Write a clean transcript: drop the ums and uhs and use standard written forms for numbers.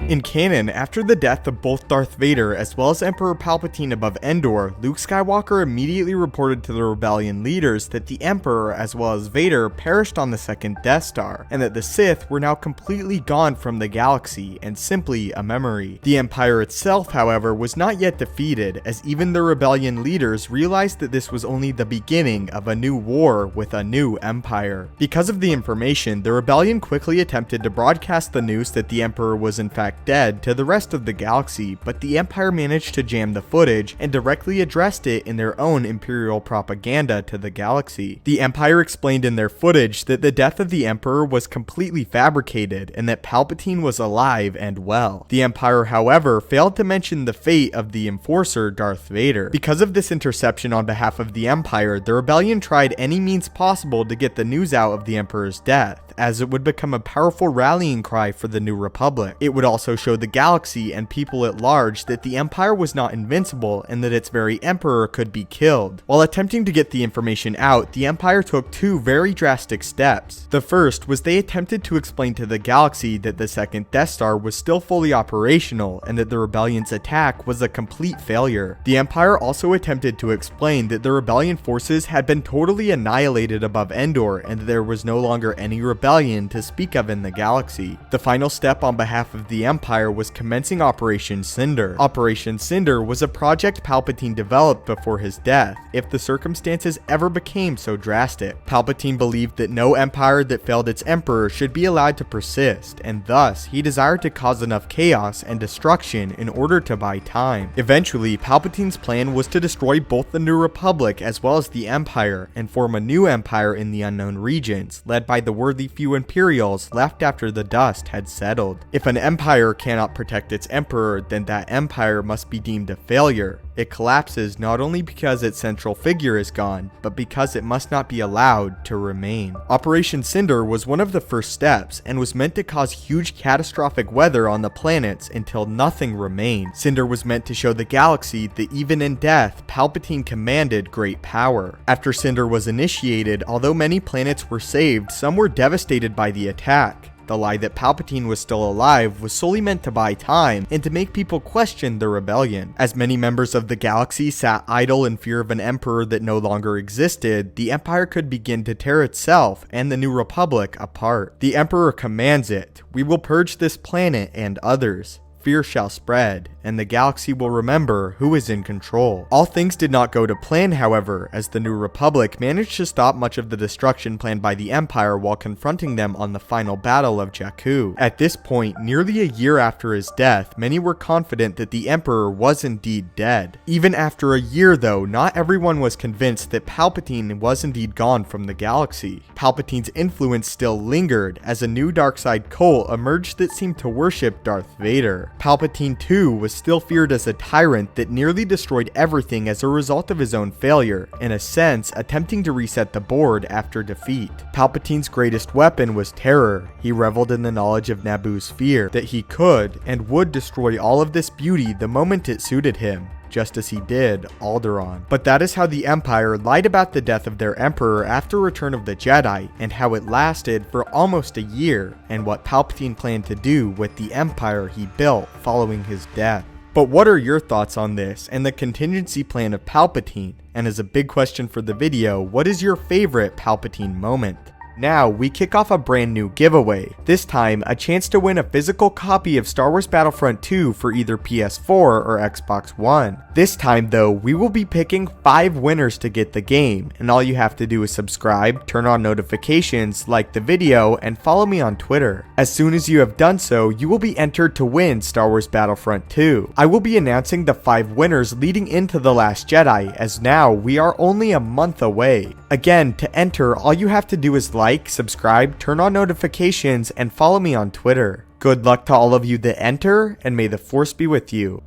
In canon, after the death of both Darth Vader as well as Emperor Palpatine above Endor, Luke Skywalker immediately reported to the rebellion leaders that the Emperor as well as Vader perished on the second Death Star, and that the Sith were now completely gone from the galaxy and simply a memory. The Empire itself, however, was not yet defeated, as even the rebellion leaders realized that this was only the beginning of a new war with a new empire. Because of the information, the rebellion quickly attempted to broadcast the news that the Emperor was in fact dead to the rest of the galaxy, but the Empire managed to jam the footage and directly addressed it in their own Imperial propaganda to the galaxy. The Empire explained in their footage that the death of the Emperor was completely fabricated and that Palpatine was alive and well. The Empire, however, failed to mention the fate of the Enforcer Darth Vader. Because of this interception on behalf of the Empire, the rebellion tried any means possible to get the news out of the Emperor's death, as it would become a powerful rallying cry for the New Republic. It would also show the galaxy and people at large that the Empire was not invincible and that its very Emperor could be killed. While attempting to get the information out, the Empire took two very drastic steps. The first was they attempted to explain to the galaxy that the second Death Star was still fully operational and that the rebellion's attack was a complete failure. The Empire also attempted to explain that the rebellion forces had been totally annihilated above Endor and that there was no longer any rebellion to speak of in the galaxy. The final step on behalf of the Empire was commencing Operation Cinder. Operation Cinder was a project Palpatine developed before his death, if the circumstances ever became so drastic. Palpatine believed that no empire that failed its emperor should be allowed to persist, and thus he desired to cause enough chaos and destruction in order to buy time. Eventually, Palpatine's plan was to destroy both the New Republic as well as the Empire, and form a new empire in the unknown regions, led by the worthy few Imperials left after the dust had settled. If an empire cannot protect its emperor, then that empire must be deemed a failure. It collapses not only because its central figure is gone, but because it must not be allowed to remain. Operation Cinder was one of the first steps, and was meant to cause huge catastrophic weather on the planets until nothing remained. Cinder was meant to show the galaxy that even in death, Palpatine commanded great power. After Cinder was initiated, although many planets were saved, some were devastated by the attack. The lie that Palpatine was still alive was solely meant to buy time and to make people question the rebellion. As many members of the galaxy sat idle in fear of an emperor that no longer existed, the Empire could begin to tear itself and the New Republic apart. The Emperor commands it: "We will purge this planet and others. Fear shall spread, and the galaxy will remember who is in control." All things did not go to plan, however, as the New Republic managed to stop much of the destruction planned by the Empire while confronting them on the final battle of Jakku. At this point, nearly a year after his death, many were confident that the Emperor was indeed dead. Even after a year though, not everyone was convinced that Palpatine was indeed gone from the galaxy. Palpatine's influence still lingered, as a new dark side cult emerged that seemed to worship Darth Vader. Palpatine too was still feared as a tyrant that nearly destroyed everything as a result of his own failure, in a sense attempting to reset the board after defeat. Palpatine's greatest weapon was terror. He reveled in the knowledge of Naboo's fear, that he could and would destroy all of this beauty the moment it suited him, just as he did Alderaan. But that is how the Empire lied about the death of their Emperor after Return of the Jedi, and how it lasted for almost a year, and what Palpatine planned to do with the Empire he built following his death. But what are your thoughts on this and the contingency plan of Palpatine? And as a big question for the video, what is your favorite Palpatine moment? Now, we kick off a brand new giveaway. This time, a chance to win a physical copy of Star Wars Battlefront 2 for either PS4 or Xbox One. This time though, we will be picking 5 winners to get the game, and all you have to do is subscribe, turn on notifications, like the video, and follow me on Twitter. As soon as you have done so, you will be entered to win Star Wars Battlefront 2. I will be announcing the 5 winners leading into The Last Jedi, as now we are only a month away. Again, to enter, all you have to do is like, subscribe, turn on notifications, and follow me on Twitter. Good luck to all of you that enter, and may the Force be with you.